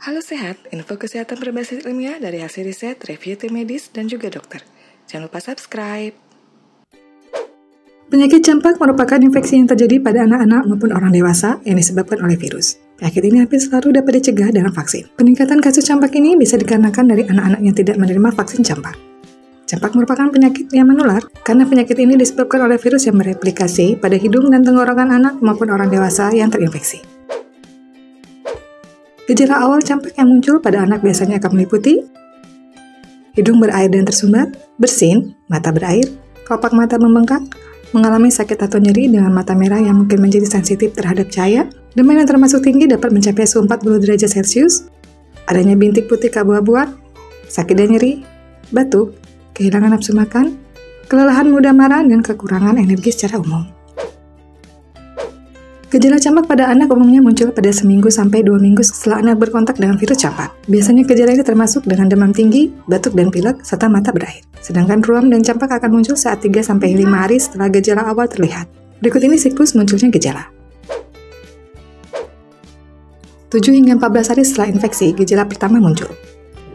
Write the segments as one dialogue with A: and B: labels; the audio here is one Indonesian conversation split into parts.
A: Halo Sehat, info kesehatan berbasis ilmiah dari hasil riset, review tim medis, dan juga dokter. Jangan lupa subscribe.
B: Penyakit campak merupakan infeksi yang terjadi pada anak-anak maupun orang dewasa yang disebabkan oleh virus. Penyakit ini hampir selalu dapat dicegah dengan vaksin. Peningkatan kasus campak ini bisa dikarenakan dari anak-anak yang tidak menerima vaksin campak. Campak merupakan penyakit yang menular karena penyakit ini disebabkan oleh virus yang mereplikasi pada hidung dan tenggorokan anak maupun orang dewasa yang terinfeksi. Gejala awal campak yang muncul pada anak biasanya akan meliputi hidung berair dan tersumbat, bersin, mata berair, kelopak mata membengkak, mengalami sakit atau nyeri dengan mata merah yang mungkin menjadi sensitif terhadap cahaya, demam yang termasuk tinggi dapat mencapai suhu 40 derajat Celcius, adanya bintik putih keabu-abuan, sakit dan nyeri, batuk, kehilangan nafsu makan, kelelahan mudah marah, dan kekurangan energi secara umum. Gejala campak pada anak umumnya muncul pada seminggu sampai 2 minggu setelah anak berkontak dengan virus campak. Biasanya gejala ini termasuk dengan demam tinggi, batuk dan pilek, serta mata berair. Sedangkan ruam dan campak akan muncul saat 3 sampai 5 hari setelah gejala awal terlihat. Berikut ini siklus munculnya gejala. 7 hingga 14 hari setelah infeksi, gejala pertama muncul.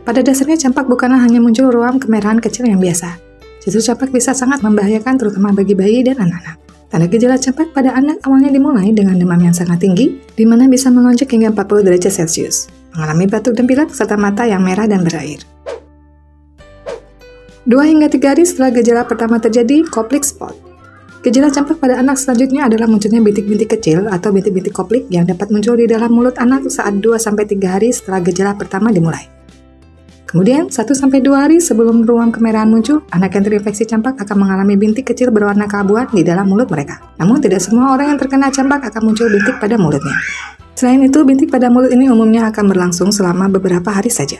B: Pada dasarnya campak bukanlah hanya muncul ruam kemerahan kecil yang biasa. Justru campak bisa sangat membahayakan terutama bagi bayi dan anak-anak. Tanda gejala campak pada anak awalnya dimulai dengan demam yang sangat tinggi, di mana bisa melonjak hingga 40 derajat Celcius, mengalami batuk dan pilek, serta mata yang merah dan berair. 2 hingga 3 hari setelah gejala pertama terjadi, koplik spot. Gejala campak pada anak selanjutnya adalah munculnya bintik-bintik kecil atau bintik-bintik koplik yang dapat muncul di dalam mulut anak saat 2 sampai 3 hari setelah gejala pertama dimulai. Kemudian, 1 sampai 2 hari sebelum ruam kemerahan muncul, anak yang terinfeksi campak akan mengalami bintik kecil berwarna keabuan di dalam mulut mereka. Namun, tidak semua orang yang terkena campak akan muncul bintik pada mulutnya. Selain itu, bintik pada mulut ini umumnya akan berlangsung selama beberapa hari saja.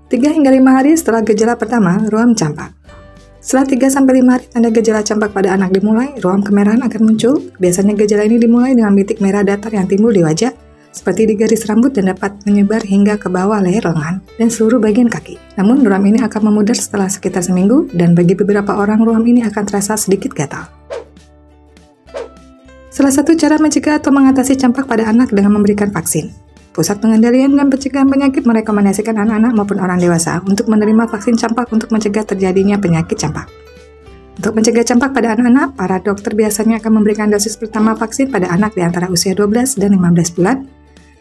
B: 3 hingga 5 hari setelah gejala pertama, ruam campak. Setelah 3 sampai 5 hari tanda gejala campak pada anak dimulai, ruam kemerahan akan muncul. Biasanya gejala ini dimulai dengan bintik merah datar yang timbul di wajah, seperti di garis rambut dan dapat menyebar hingga ke bawah leher lengan dan seluruh bagian kaki. Namun, ruam ini akan memudar setelah sekitar seminggu dan bagi beberapa orang ruam ini akan terasa sedikit gatal. Salah satu cara mencegah atau mengatasi campak pada anak dengan memberikan vaksin. Pusat Pengendalian dan Pencegahan Penyakit merekomendasikan anak-anak maupun orang dewasa untuk menerima vaksin campak untuk mencegah terjadinya penyakit campak. Untuk mencegah campak pada anak-anak, para dokter biasanya akan memberikan dosis pertama vaksin pada anak di antara usia 12 dan 15 bulan.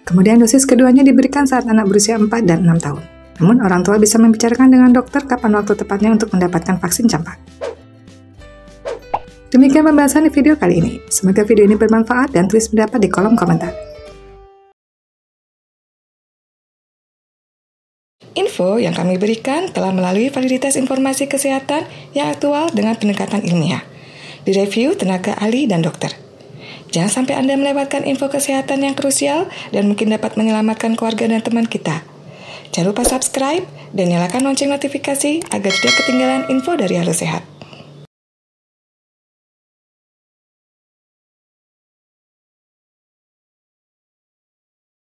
B: Kemudian dosis keduanya diberikan saat anak berusia 4 dan 6 tahun. Namun orang tua bisa membicarakan dengan dokter kapan waktu tepatnya untuk mendapatkan vaksin campak. Demikian pembahasan di video kali ini. Semoga video ini bermanfaat dan tulis pendapat di kolom komentar.
A: Info yang kami berikan telah melalui validitas informasi kesehatan yang aktual dengan pendekatan ilmiah, direview tenaga ahli dan dokter. Jangan sampai Anda melewatkan info kesehatan yang krusial dan mungkin dapat menyelamatkan keluarga dan teman kita. Jangan lupa subscribe dan nyalakan lonceng notifikasi agar tidak ketinggalan info dari Halo Sehat.